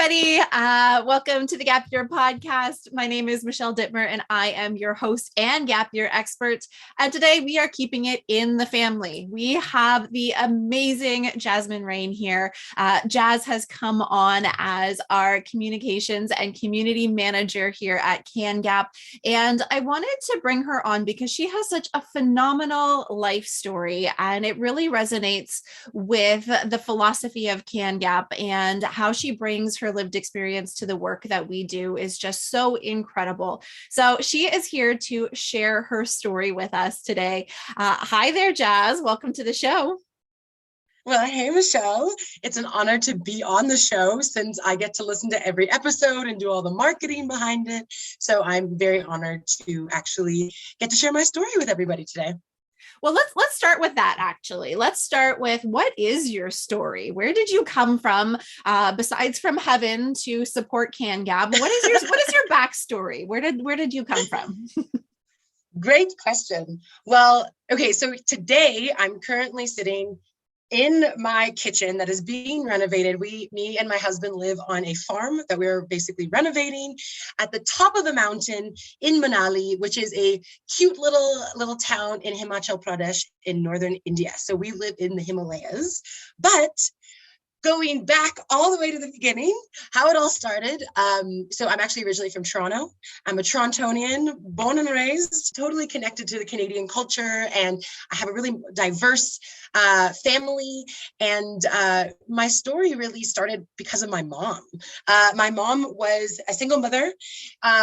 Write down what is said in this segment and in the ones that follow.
everybody. Welcome to the Gap Year podcast. My name is Michelle Dittmer, and I am your host and Gap Year expert. And today we are keeping it in the family. We have the amazing Jazzmine Raine here. Jazz has come on as our communications and community manager here at CanGap. And I wanted to bring her on because she has such a phenomenal life story, and it really resonates with the philosophy of CanGap, and how she brings her lived experience to the work that we do is just so incredible. So she is here to share her story with us today. Hi there, Jazz. Welcome to the show. Well, hey, Michelle. It's an honor to be on the show since I get to listen to every episode and do all the marketing behind it. So I'm very honored to actually get to share my story with everybody today. Well, let's start with that, actually. Let's start with, what is your story? Where did you come from, besides from heaven to support CanGap? What is your backstory? Where did you come from? Great question. Well, okay, so today I'm currently sitting in my kitchen that is being renovated. Me and my husband live on a farm that we're basically renovating at the top of the mountain in Manali, which is a cute little town in Himachal Pradesh in northern India. So we live in the Himalayas, but going back all the way to the beginning, how it all started. So I'm actually originally from Toronto. I'm a Torontonian, born and raised, totally connected to the Canadian culture. And I have a really diverse family. And my story really started because of my mom. My mom was a single mother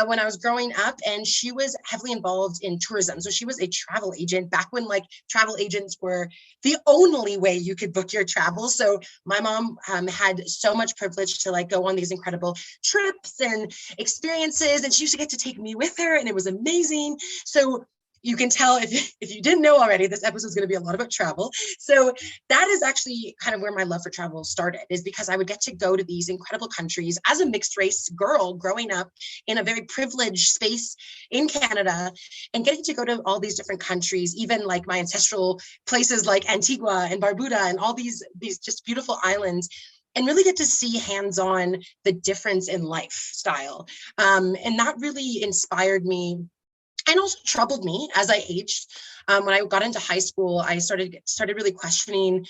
when I was growing up, and she was heavily involved in tourism. So she was a travel agent back when travel agents were the only way you could book your travel. So my mom had so much privilege to go on these incredible trips and experiences, and she used to get to take me with her, and it was amazing. So you can tell, if you didn't know already, this episode is going to be a lot about travel. So that is actually kind of where my love for travel started, is because I would get to go to these incredible countries as a mixed race girl growing up in a very privileged space in Canada, and getting to go to all these different countries, even my ancestral places like Antigua and Barbuda and all these just beautiful islands, and really get to see hands-on the difference in lifestyle. And that really inspired me, and also troubled me as I aged. When I got into high school, I started really questioning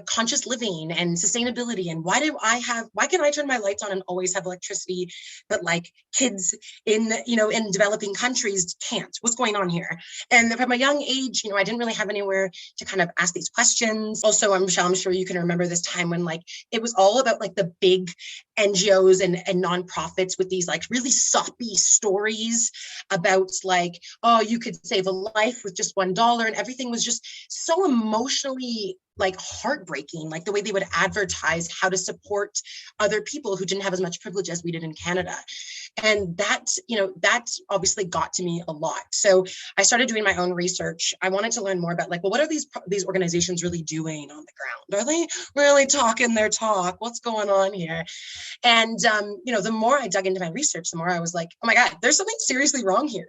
conscious living and sustainability, and why can I turn my lights on and always have electricity, but kids in developing countries can't? What's going on here? And from a young age, I didn't really have anywhere to kind of ask these questions. Also, Michelle, I'm sure you can remember this time when it was all about the big NGOs and nonprofits with these really soppy stories about oh, you could save a life with just $1, and everything was just so emotionally heartbreaking, the way they would advertise how to support other people who didn't have as much privilege as we did in Canada. And that obviously got to me a lot. So I started doing my own research. I wanted to learn more about what are these organizations really doing on the ground? Are they really talking their talk? What's going on here? And the more I dug into my research, the more I was like, oh my God, there's something seriously wrong here.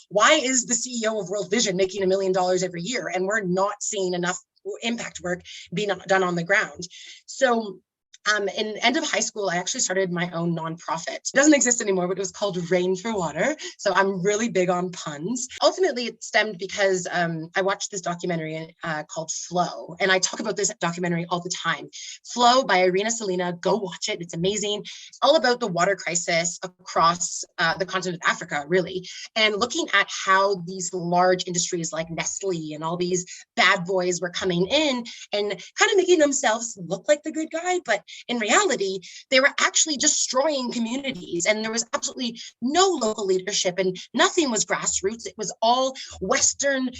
Why is the CEO of World Vision making $1 million every year, and we're not seeing enough impact work being done on the ground? So in end of high school, I actually started my own nonprofit. It doesn't exist anymore, but it was called Rain for Water. So I'm really big on puns. Ultimately, it stemmed because I watched this documentary called Flow. And I talk about this documentary all the time. Flow by Irina Salina. Go watch it. It's amazing. It's all about the water crisis across the continent of Africa, really. And looking at how these large industries like Nestle and all these bad boys were coming in and kind of making themselves look like the good guy, but in reality, they were actually destroying communities, and there was absolutely no local leadership, and nothing was grassroots. It was all Western,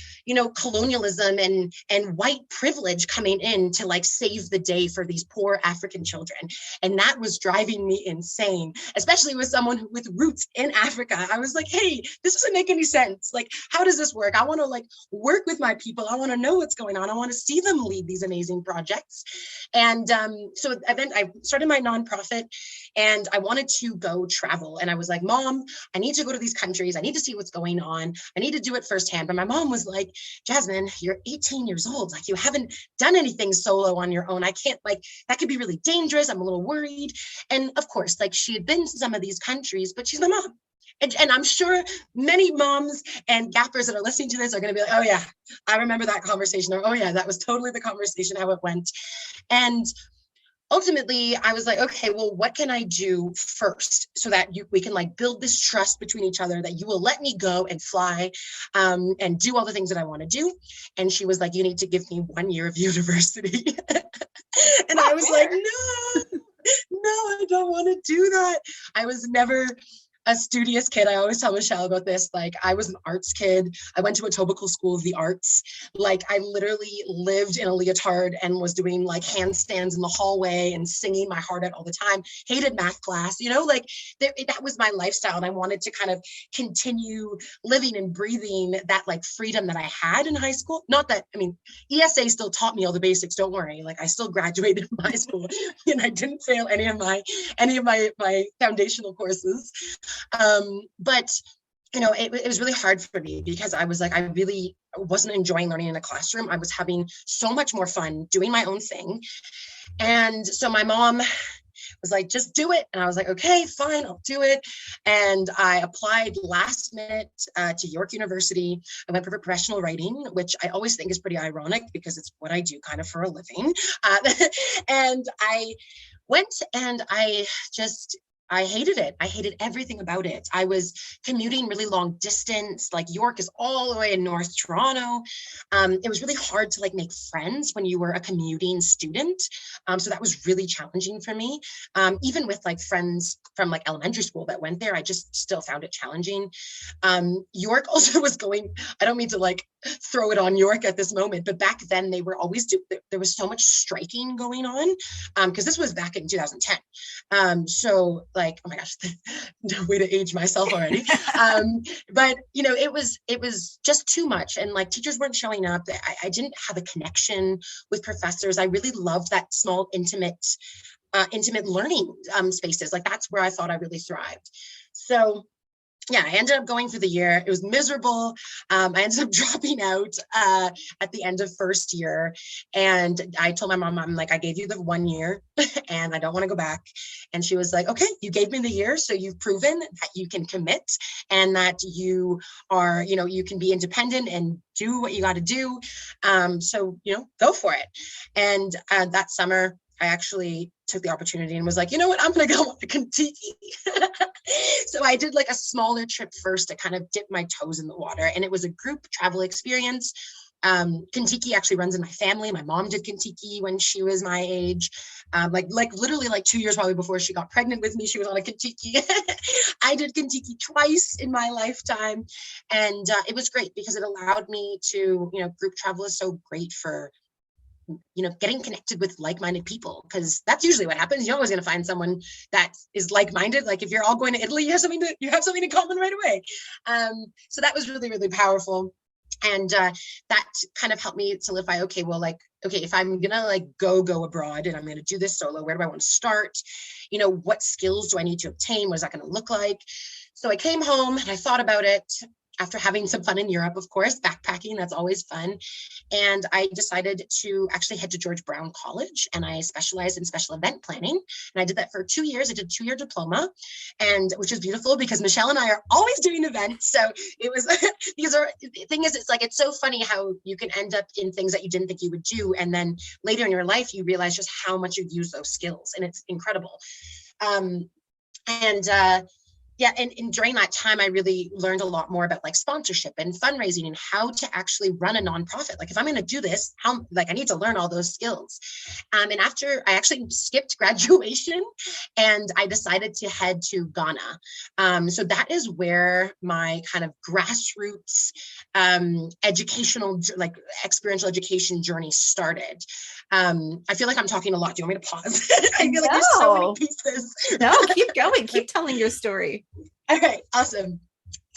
colonialism and white privilege coming in to save the day for these poor African children. And that was driving me insane, especially with someone with roots in Africa. I was like, hey, this doesn't make any sense. How does this work? I want to work with my people. I want to know what's going on. I want to see them lead these amazing projects. And so eventually I started my nonprofit and I wanted to go travel. And I was like, Mom, I need to go to these countries. I need to see what's going on. I need to do it firsthand. But my mom was like, Jazzmine, you're 18 years old. Like, you haven't done anything solo on your own. I can't, like, that could be really dangerous. I'm a little worried. And of course, like, she had been to some of these countries, but she's my mom. And I'm sure many moms and gappers that are listening to this are going to be like, oh yeah, I remember that conversation. Or, oh yeah, that was totally the conversation, how it went. And ultimately I was like, okay, well, what can I do first so that we can like build this trust between each other, that you will let me go and fly and do all the things that I want to do. And she was like, you need to give me 1 year of university. And I was like, no, I don't want to do that. I was never a studious kid. I always tell Michelle about this. Like, I was an arts kid. I went to Etobicoke School of the Arts. Like, I literally lived in a leotard and was doing like handstands in the hallway and singing my heart out all the time. Hated math class, you know, like that was my lifestyle. And I wanted to kind of continue living and breathing that like freedom that I had in high school. Not that, I mean, ESA still taught me all the basics. Don't worry. Like, I still graduated from high school and I didn't fail any of my foundational courses. But you know, it was really hard for me because I was like, I really wasn't enjoying learning in a classroom. I was having so much more fun doing my own thing. And so my mom was like, just do it. And I was like, okay, fine, I'll do it. And I applied last minute to York University. I went for professional writing, which I always think is pretty ironic because it's what I do kind of for a living. And I went and I hated it. I hated everything about it. I was commuting really long distance. Like, York is all the way in North Toronto. It was really hard to like make friends when you were a commuting student. So that was really challenging for me. Even with like friends from like elementary school that went there, I just still found it challenging. York also was going, I don't mean to like throw it on York at this moment, but back then they were always, there was so much striking going on because this was back in 2010. So like, oh my gosh, no way to age myself already. But you know, it was just too much. And like, teachers weren't showing up. I didn't have a connection with professors. I really loved that small, intimate learning spaces. Like, that's where I thought I really thrived. So yeah, I ended up going for the year. It was miserable. I ended up dropping out at the end of first year. And I told my mom, I'm like, I gave you the 1 year and I don't want to go back. And she was like, okay, you gave me the year. So you've proven that you can commit and that you are, you know, you can be independent and do what you got to do. So, you know, go for it. And that summer, I actually took the opportunity and was like, you know what, I'm going to go to Contiki. So I did like a smaller trip first to kind of dip my toes in the water. And it was a group travel experience. Contiki actually runs in my family. My mom did Contiki when she was my age. Like literally like 2 years probably before she got pregnant with me, she was on a Contiki. I did Contiki twice in my lifetime. And it was great because it allowed me to, you know, group travel is so great for, you know, getting connected with like-minded people, because that's usually what happens. You're always going to find someone that is like-minded. Like, if you're all going to Italy, you have something in common right away. So that was really, really powerful. And that kind of helped me solidify, okay, well, like, okay, if I'm gonna like go abroad and I'm gonna do this solo, where do I want to start? You know, what skills do I need to obtain? What is that going to look like? So I came home and I thought about it. After having some fun in Europe, of course, backpacking, that's always fun. And I decided to actually head to George Brown College, and I specialized in special event planning. And I did that for 2 years. I did a 2-year diploma, and which is beautiful because Michelle and I are always doing events. So it was, the thing is, it's like, it's so funny how you can end up in things that you didn't think you would do. And then later in your life, you realize just how much you use those skills, and it's incredible. Yeah, and during that time, I really learned a lot more about like sponsorship and fundraising and how to actually run a nonprofit. Like, if I'm going to do this, I need to learn all those skills. And after I actually skipped graduation and I decided to head to Ghana. So that is where my kind of grassroots educational, like experiential education journey started. I feel like I'm talking a lot. Do you want me to pause? I feel like there's so many pieces. No, keep going. Keep telling your story. Okay, awesome.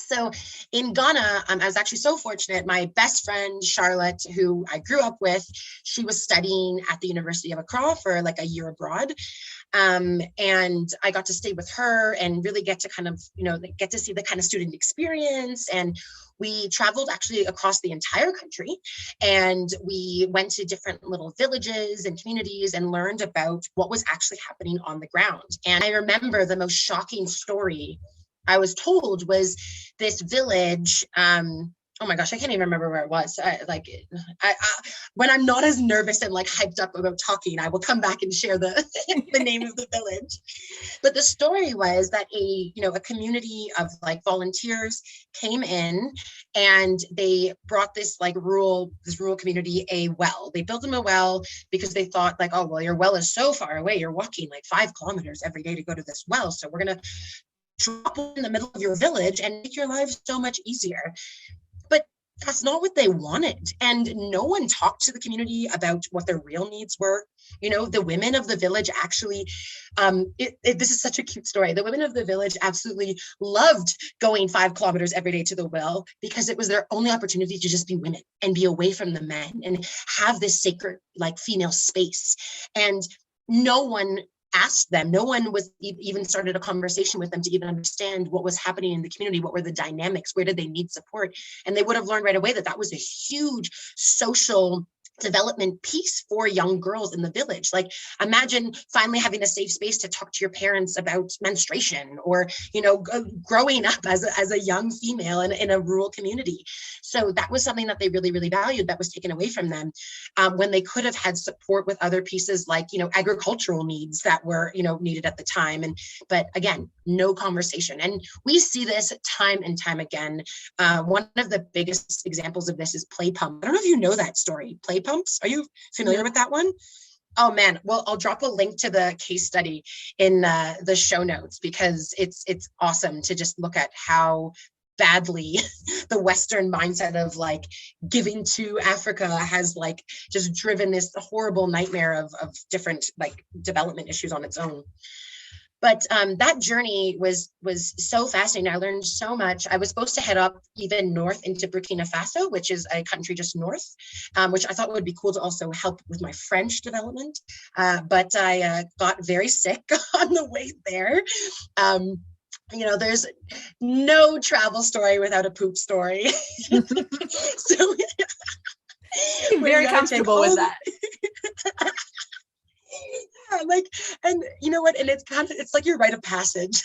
So in Ghana, I was actually so fortunate. My best friend, Charlotte, who I grew up with, she was studying at the University of Accra for like a year abroad. And I got to stay with her and really get to kind of, get to see the kind of student experience. And we traveled actually across the entire country, and we went to different little villages and communities and learned about what was actually happening on the ground. And I remember the most shocking story I was told was this village. Oh my gosh, I can't even remember where it was. When I'm not as nervous and like hyped up about talking, I will come back and share the the name of the village. But the story was that a community of like volunteers came in, and they brought this rural community a well. They built them a well because they thought like, oh, well, your well is so far away. You're walking like 5 kilometers every day to go to this well. So we're going to drop in the middle of your village and make your life so much easier. But that's not what they wanted. And no one talked to the community about what their real needs were. The women of the village actually, this is such a cute story. The women of the village absolutely loved going 5 kilometers every day to the well because it was their only opportunity to just be women and be away from the men and have this sacred female space. And no one asked them. No one was even started a conversation with them to even understand what was happening in the community. What were the dynamics? Where did they need support? And they would have learned right away that that was a huge social development piece for young girls in the village. Like, imagine finally having a safe space to talk to your parents about menstruation, or growing up as a young female in a rural community. So that was something that they really, really valued that was taken away from them, when they could have had support with other pieces like agricultural needs that were needed at the time. But again, no conversation. And we see this time and time again. One of the biggest examples of this is play pump. I don't know if you know that story. Play pumps. Are you familiar with that one? Oh man, well, I'll drop a link to the case study in the show notes, because it's awesome to just look at how badly the Western mindset of giving to Africa has just driven this horrible nightmare of different development issues on its own. But that journey was so fascinating. I learned so much. I was supposed to head up even north into Burkina Faso, which is a country just north, which I thought would be cool to also help with my French development. But I got very sick on the way there. There's no travel story without a poop story. So very comfortable with that. And you know what? And it's like your rite of passage.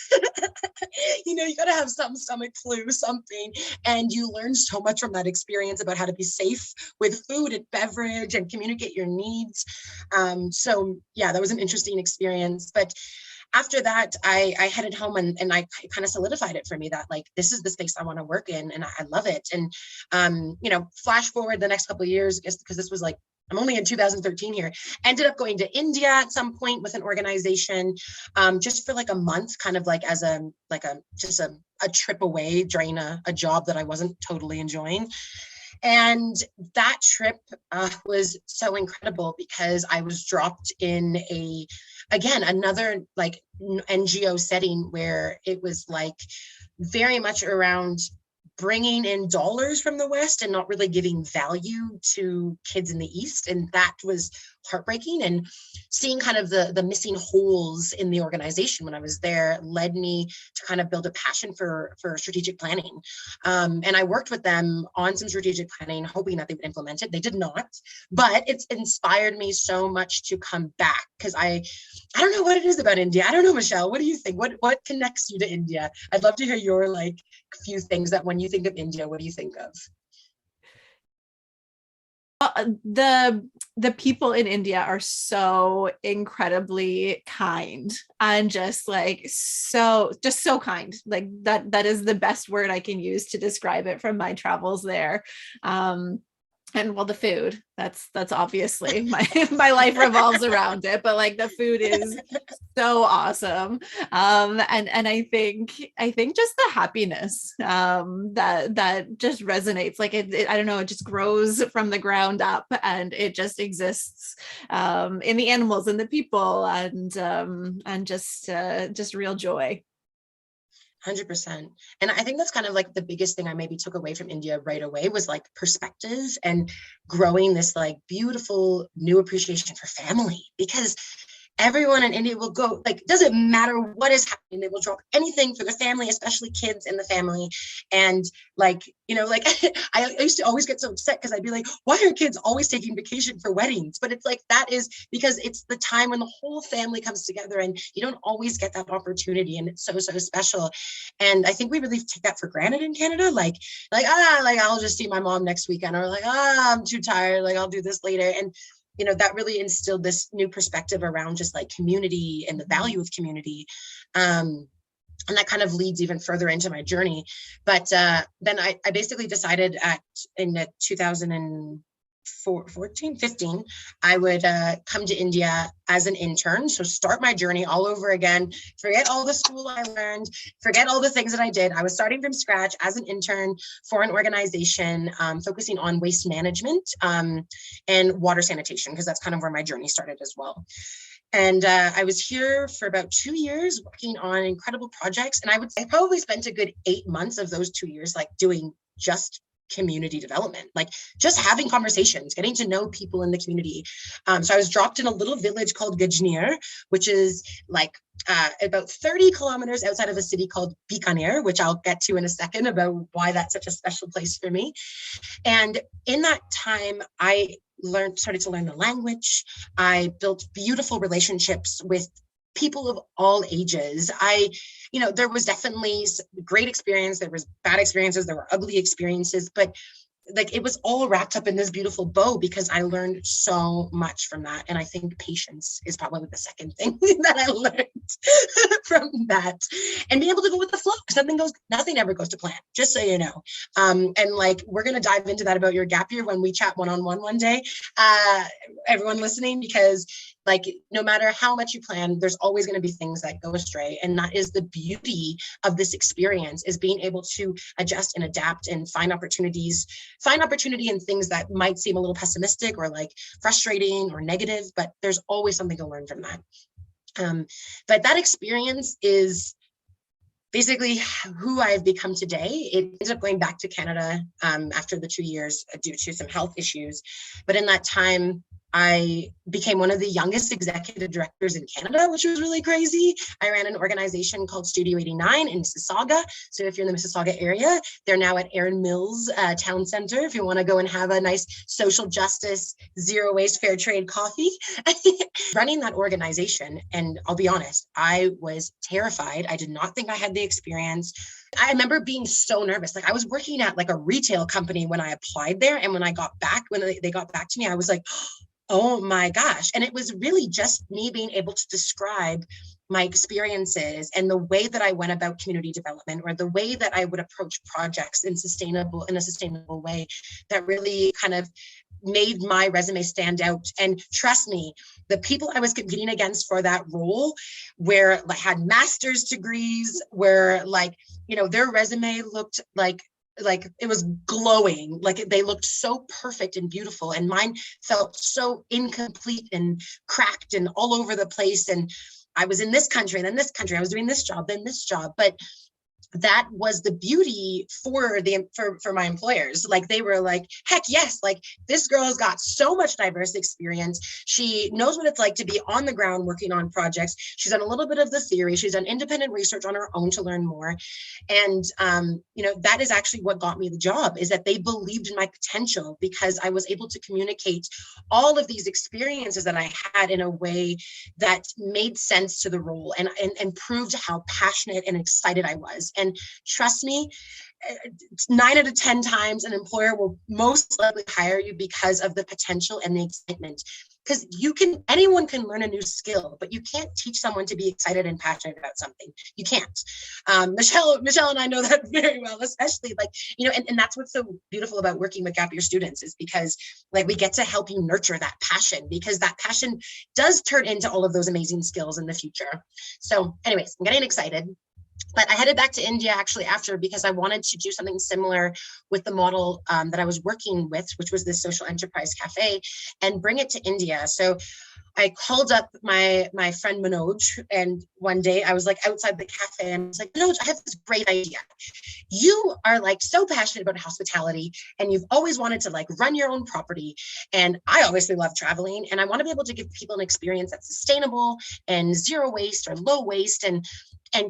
You got to have some stomach flu, something. And you learn so much from that experience about how to be safe with food and beverage and communicate your needs. So yeah, that was an interesting experience. But after that, I headed home, and I kind of solidified it for me that this is the space I want to work in, and I love it. And flash forward the next couple of years, because this was I'm only in 2013 here, ended up going to India at some point with an organization, just for a month, kind of as a trip away during a job that I wasn't totally enjoying. And that trip was so incredible, because I was dropped in another NGO setting where it was very much around bringing in dollars from the West and not really giving value to kids in the East. And that was heartbreaking. And seeing kind of the missing holes in the organization when I was there led me to kind of build a passion for strategic planning. And I worked with them on some strategic planning, hoping that they would implement it. They did not, but it's inspired me so much to come back, because I don't know what it is about India. I don't know, Michelle, what do you think? What connects you to India? I'd love to hear your few things that when you think of India, what do you think of? The people in India are so incredibly kind, and just so kind. That is the best word I can use to describe it from my travels there. And well, the food, that's obviously my life revolves around it, but the food is so awesome. And I think just the happiness that just resonates, I don't know, it just grows from the ground up, and it just exists in the animals and the people, and just real joy. 100%. And I think that's kind of like the biggest thing I maybe took away from India right away was like perspective and growing this like beautiful new appreciation for family, because everyone in India will go, like, doesn't matter what is happening, they will drop anything for the family, especially kids in the family. And like, you know, like I used to always get so upset because I'd be like, why are kids always taking vacation for weddings? But it's like, that is because it's the time when the whole family comes together and you don't always get that opportunity. And it's so, so special. And I think we really take that for granted in Canada. Like, I'll just see my mom next weekend, or like, I'm too tired, like I'll do this later. And you know, that really instilled this new perspective around just like community and the value of community. And that kind of leads even further into my journey. But then I basically decided in 2015, I would come to India as an intern. So start my journey all over again, forget all the school I learned, forget all the things that I did. I was starting from scratch as an intern for an organization focusing on waste management and water sanitation, because that's kind of where my journey started as well. And I was here for about 2 years working on incredible projects. And I probably spent a good 8 months of those 2 years like doing just community development, like just having conversations, getting to know people in the community. So I was dropped in a little village called Gajner, which is like about 30 kilometers outside of a city called Bikaner, which I'll get to in a second about why that's such a special place for me. And in that time, I started to learn the language. I built beautiful relationships with people of all ages. There was definitely great experience. There was bad experiences. There were ugly experiences, but like it was all wrapped up in this beautiful bow because I learned so much from that. And I think patience is probably the second thing that I learned from that, and being able to go with the flow. Nothing ever goes to plan, just so you know. And like, we're going to dive into that about your gap year when we chat one-on-one one day, everyone listening, because like, no matter how much you plan, there's always going to be things that go astray. And that is the beauty of this experience, is being able to adjust and adapt and find opportunity in things that might seem a little pessimistic or like frustrating or negative, but there's always something to learn from that. But that experience is basically who I've become today. It ended up going back to Canada after the 2 years due to some health issues. But in that time, I became one of the youngest executive directors in Canada, which was really crazy. I ran an organization called Studio 89 in Mississauga. So if you're in the Mississauga area, they're now at Erin Mills Town Center if you want to go and have a nice social justice, zero waste, fair trade coffee. Running that organization, and I'll be honest, I was terrified. I did not think I had the experience. I remember being so nervous. Like, I was working at like a retail company when I applied there. And when they got back to me, I was like, oh my gosh. And it was really just me being able to describe my experiences and the way that I went about community development, or the way that I would approach projects in a sustainable way, that really kind of made my resume stand out. And trust me, the people I was competing against for that role had master's degrees, where like, their resume looked like it was glowing, like they looked so perfect and beautiful, and mine felt so incomplete and cracked and all over the place. And I was in this country and then this country, I was doing this job, then this job. But that was the beauty for my employers. Like, they were like, heck yes, like, this girl has got so much diverse experience. She knows what it's like to be on the ground working on projects. She's done a little bit of the theory. She's done independent research on her own to learn more. And, that is actually what got me the job, is that they believed in my potential, because I was able to communicate all of these experiences that I had in a way that made sense to the role, and proved how passionate and excited I was. And trust me, 9 out of 10 times an employer will most likely hire you because of the potential and the excitement. Because anyone can learn a new skill, but you can't teach someone to be excited and passionate about something. You can't. Michelle and I know that very well, especially and that's what's so beautiful about working with gap year students, is because like, we get to help you nurture that passion, because that passion does turn into all of those amazing skills in the future. So anyways, I'm getting excited. But I headed back to India actually after, because I wanted to do something similar with the model that I was working with, which was this social enterprise cafe, and bring it to India. So I called up my friend Manoj, and one day I was like outside the cafe and I was like, Manoj, I have this great idea. You are like so passionate about hospitality and you've always wanted to like run your own property. And I obviously love traveling and I want to be able to give people an experience that's sustainable and zero waste or low waste and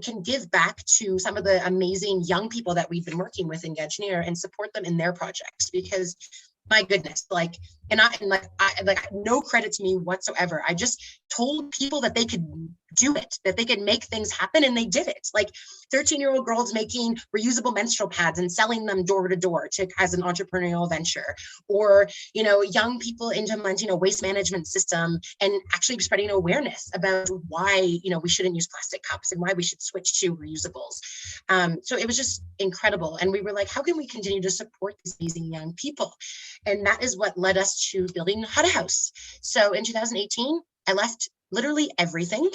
can give back to some of the amazing young people that we've been working with in Gajner and support them in their projects. Because my goodness, like, I no credit to me whatsoever. I just told people that they could do it, that they could make things happen, and they did it. Like 13-year-old girls making reusable menstrual pads and selling them door to door as an entrepreneurial venture, or young people implementing a waste management system and actually spreading awareness about why we shouldn't use plastic cups and why we should switch to reusables. So it was just incredible, and we were like, how can we continue to support these amazing young people? And that is what led us to building Hara House. So in 2018, I left literally everything.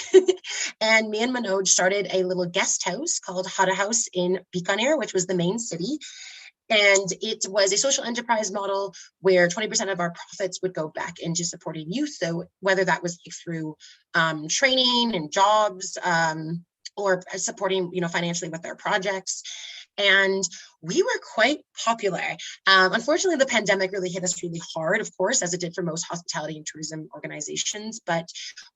And me and Manoj started a little guest house called Hara House in Bikaner, which was the main city. And it was a social enterprise model where 20% of our profits would go back into supporting youth. So whether that was through training and jobs, or supporting, financially with their projects. And we were quite popular. Unfortunately, the pandemic really hit us really hard, of course, as it did for most hospitality and tourism organizations. But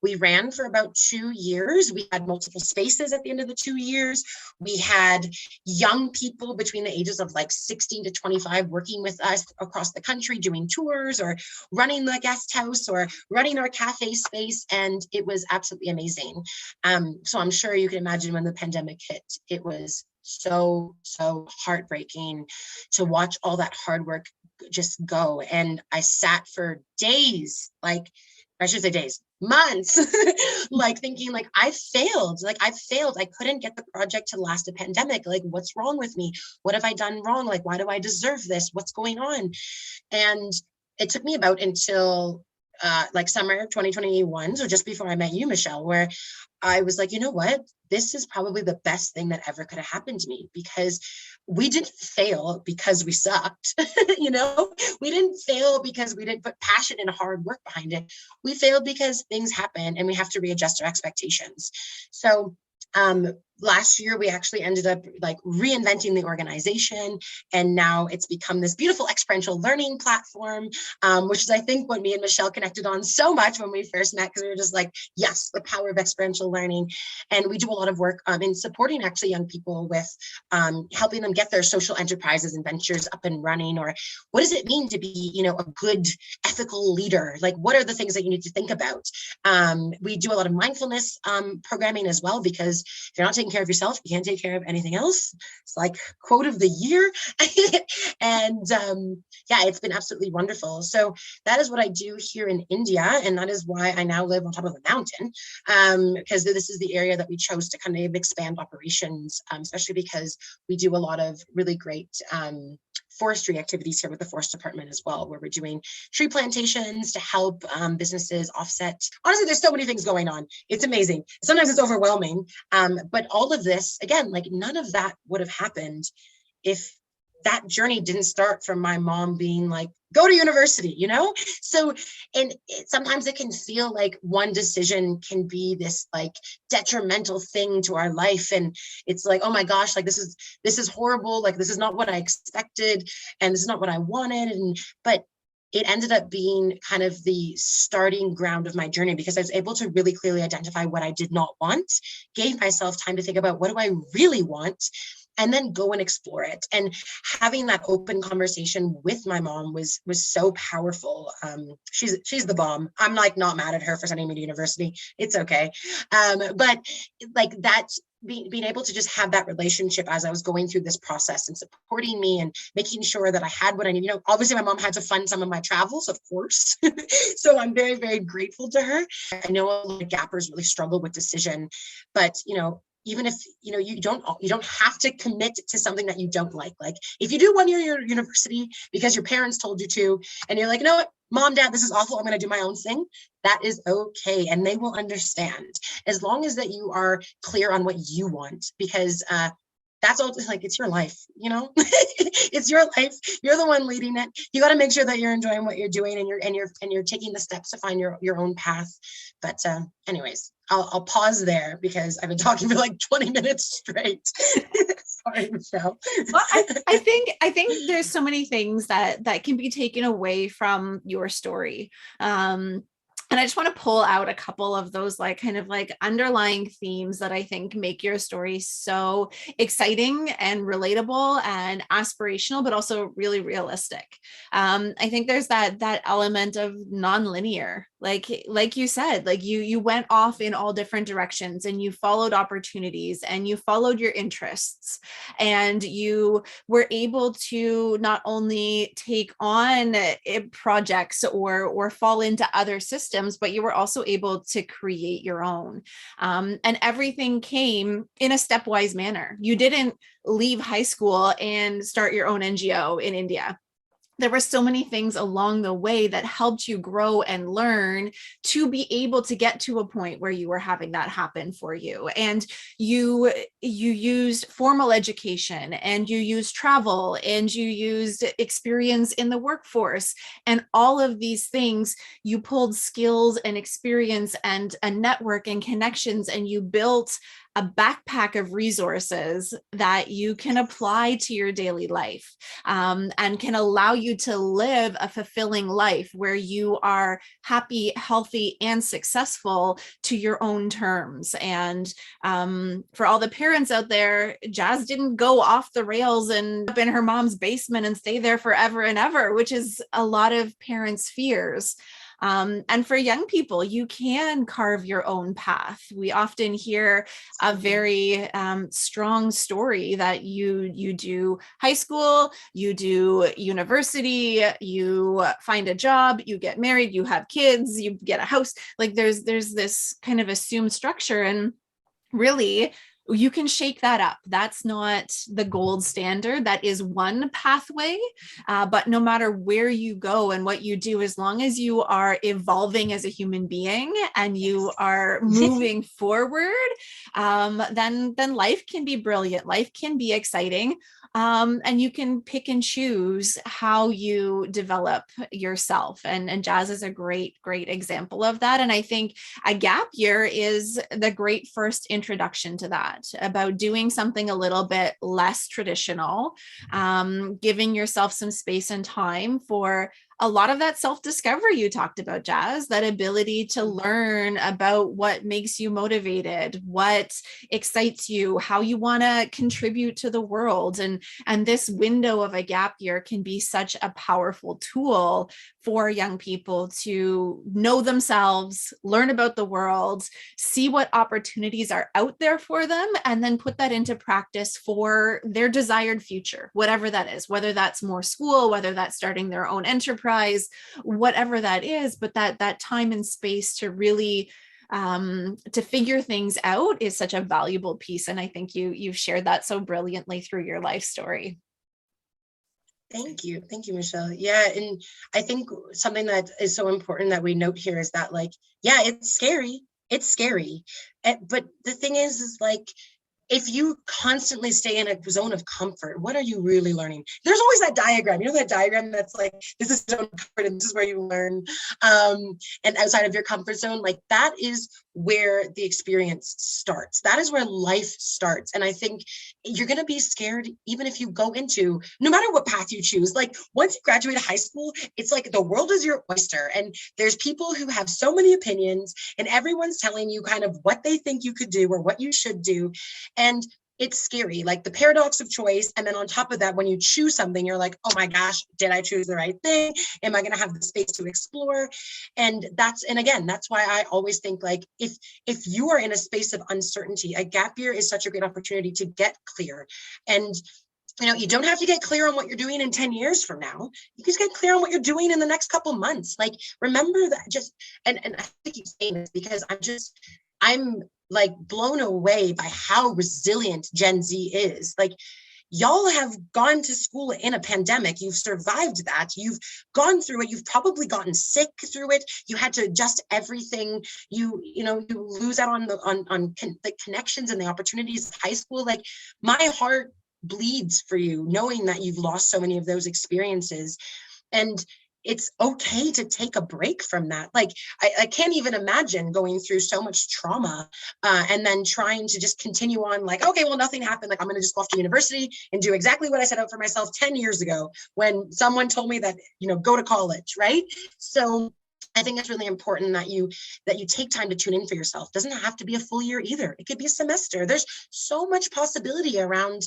we ran for about 2 years. We had multiple spaces at the end of the 2 years. We had young people between the ages of like 16 to 25 working with us across the country, doing tours or running the guest house or running our cafe space. And it was absolutely amazing. So I'm sure you can imagine when the pandemic hit, it was so heartbreaking to watch all that hard work just go. And I sat for days, like I should say days, months, like thinking like I failed. I couldn't get the project to last a pandemic. Like, what's wrong with me? What have I done wrong? Like, why do I deserve this? What's going on? And it took me about until like summer 2021, so just before I met you, Michelle, where I was like, you know what? This is probably the best thing that ever could have happened to me, because we didn't fail because we sucked. We didn't fail because we didn't put passion and hard work behind it. We failed because things happen and we have to readjust our expectations. So last year, we actually ended up like reinventing the organization, and now it's become this beautiful experiential learning platform, which is, I think, what me and Michelle connected on so much when we first met, because we were just like, yes, the power of experiential learning. And we do a lot of work in supporting actually young people with helping them get their social enterprises and ventures up and running, or what does it mean to be, a good ethical leader? Like, what are the things that you need to think about? We do a lot of mindfulness programming as well, because if you're not taking care of yourself, you can't take care of anything else. It's like quote of the year. And yeah, it's been absolutely wonderful. So that is what I do here in India. And that is why I now live on top of a mountain, because this is the area that we chose to kind of expand operations, especially because we do a lot of really great forestry activities here with the forest department as well, where we're doing tree plantations to help businesses offset. Honestly, there's so many things going on. It's amazing. Sometimes it's overwhelming. But all of this, again, like none of that would have happened if that journey didn't start from my mom being like, go to university, So, and sometimes it can feel like one decision can be this like detrimental thing to our life. And it's like, oh my gosh, like this is horrible. Like, this is not what I expected. And this is not what I wanted. But it ended up being kind of the starting ground of my journey, because I was able to really clearly identify what I did not want, gave myself time to think about what do I really want, and then go and explore it. And having that open conversation with my mom was so powerful. She's the bomb. I'm like not mad at her for sending me to university. It's okay. But like that, being able to just have that relationship as I was going through this process and supporting me and making sure that I had what I need. Obviously my mom had to fund some of my travels, of course. So I'm very, very grateful to her. I know a lot of gappers really struggle with decision, but even if you don't have to commit to something that you don't like. Like if you do 1 year university because your parents told you to, and you're like, you know what, mom, dad, this is awful, I'm going to do my own thing. That is okay. And they will understand, as long as that you are clear on what you want, because that's all, like, it's your life, you know. It's your life. You're the one leading it. You got to make sure that you're enjoying what you're doing, and you're taking the steps to find your own path. But anyways, I'll pause there because I've been talking for like 20 minutes straight. Sorry, Michelle. Well, I think there's so many things that can be taken away from your story. And I just want to pull out a couple of those like kind of like underlying themes that I think make your story so exciting and relatable and aspirational, but also really realistic. I think there's that element of nonlinear, like you said, like you went off in all different directions and you followed opportunities and you followed your interests, and you were able to not only take on projects or fall into other systems, but you were also able to create your own. And everything came in a stepwise manner. You didn't leave high school and start your own NGO in India. There were so many things along the way that helped you grow and learn to be able to get to a point where you were having that happen for you. And you used formal education, and you used travel, and you used experience in the workforce, and all of these things. You pulled skills and experience and a network and connections, and you built a backpack of resources that you can apply to your daily life, and can allow you to live a fulfilling life where you are happy, healthy, and successful to your own terms. And for all the parents out there, Jazz didn't go off the rails and up in her mom's basement and stay there forever and ever, which is a lot of parents' fears. And for young people, you can carve your own path. We often hear a very strong story that you do high school, you do university, you find a job, you get married, you have kids, you get a house. Like there's this kind of assumed structure, and really, you can shake that up. That's not the gold standard. That is one pathway. But no matter where you go and what you do, as long as you are evolving as a human being and you are moving forward, then life can be brilliant. Life can be exciting. And you can pick and choose how you develop yourself. And Jazz is a great example of that. And I think a gap year is the great first introduction to that, about doing something a little bit less traditional, giving yourself some space and time for a lot of that self-discovery you talked about, Jazz, that ability to learn about what makes you motivated, what excites you, how you want to contribute to the world. And this window of a gap year can be such a powerful tool for young people to know themselves, learn about the world, see what opportunities are out there for them, and then put that into practice for their desired future, whatever that is, whether that's more school, whether that's starting their own enterprise, whatever that is. But that time and space to really to figure things out is such a valuable piece. And I think you've shared that so brilliantly through your life story. Thank you, Michelle. Yeah, and I think something that is so important that we note here is that, like, yeah, it's scary, but the thing is like, if you constantly stay in a zone of comfort, what are you really learning? There's always that diagram, you know, that diagram that's like, this is zone of comfort and this is where you learn. And outside of your comfort zone, like that is where the experience starts. That is where life starts. And I think you're going to be scared even if you go into, no matter what path you choose, like once you graduate high school, it's like the world is your oyster. And there's people who have so many opinions and everyone's telling you kind of what they think you could do or what you should do. And it's scary, like the paradox of choice. And then on top of that, when you choose something, you're like, oh my gosh, did I choose the right thing? Am I going to have the space to explore? And again, that's why I always think like, if you are in a space of uncertainty, a gap year is such a great opportunity to get clear. And you know, you don't have to get clear on what you're doing in 10 years from now. You can just get clear on what you're doing in the next couple months. Like, remember that and I keep saying this because I'm like blown away by how resilient Gen Z is. Like, y'all have gone to school in a pandemic. You've survived that. You've gone through it. You've probably gotten sick through it. You had to adjust everything. You lose out on the connections and the opportunities of high school. Like, my heart bleeds for you, knowing that you've lost so many of those experiences. And it's okay to take a break from that. Like, I can't even imagine going through so much trauma and then trying to just continue on like, okay, well, nothing happened. Like, I'm going to just go off to university and do exactly what I set out for myself 10 years ago when someone told me that, go to college, right? So I think it's really important that you take time to tune in for yourself. It doesn't have to be a full year either. It could be a semester. There's so much possibility around,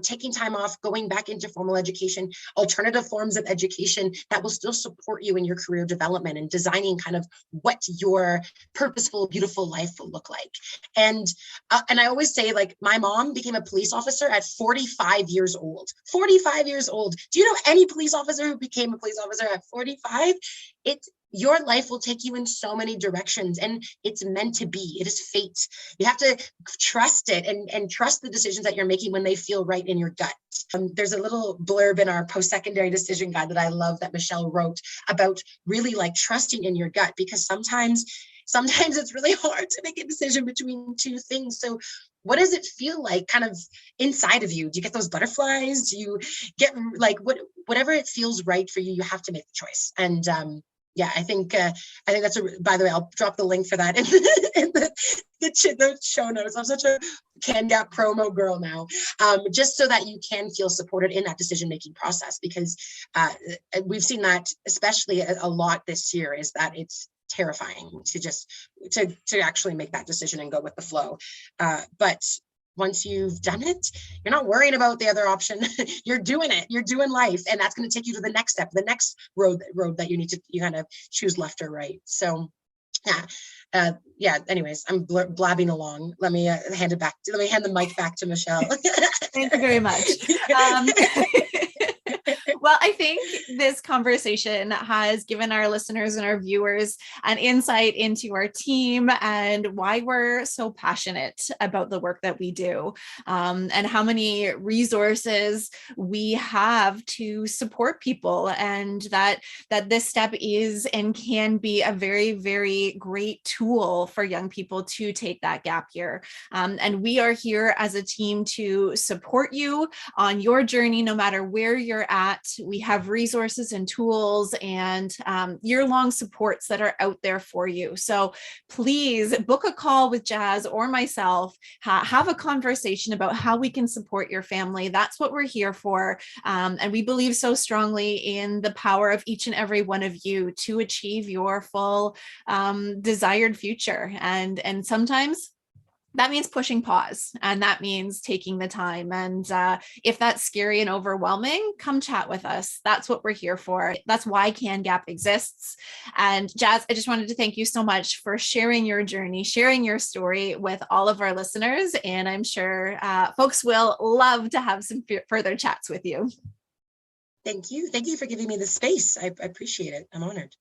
taking time off, going back into formal education, alternative forms of education that will still support you in your career development and designing kind of what your purposeful, beautiful life will look like. And I always say, like, my mom became a police officer at 45 years old. 45 years old. Do you know any police officer who became a police officer at 45? Your life will take you in so many directions, and it's meant to be. It is fate. You have to trust it and trust the decisions that you're making when they feel right in your gut. There's a little blurb in our post-secondary decision guide that I love that Michelle wrote about really like trusting in your gut, because sometimes it's really hard to make a decision between two things. So what does it feel like kind of inside of you? Do you get those butterflies? Do you get like whatever it feels right for you, you have to make the choice. And yeah, I think that's by the way, I'll drop the link for that in the show notes. I'm such a CanGap promo girl now, just so that you can feel supported in that decision-making process, because we've seen that especially a lot this year, is that it's terrifying to actually make that decision and go with the flow. But once you've done it, you're not worrying about the other option. You're doing it. You're doing life, and that's going to take you to the next step, the next road that you kind of choose left or right. So, yeah. Anyways, I'm blabbing along. Let me hand the mic back to Michelle. Thank you very much. Well, I think this conversation has given our listeners and our viewers an insight into our team and why we're so passionate about the work that we do, and how many resources we have to support people, and that this step is and can be a very, very great tool for young people to take that gap year. And we are here as a team to support you on your journey, no matter where you're at. We have resources and tools and year-long supports that are out there for you. So please book a call with Jazz or myself, have a conversation about how we can support your family. That's what we're here for. And we believe so strongly in the power of each and every one of you to achieve your full desired future. And sometimes that means pushing pause, and that means taking the time. And if that's scary and overwhelming, come chat with us. That's what we're here for. That's why CanGap exists. And Jazz, I just wanted to thank you so much for sharing your journey, sharing your story with all of our listeners. And I'm sure folks will love to have some further chats with you. Thank you. Thank you for giving me the space. I appreciate it. I'm honored.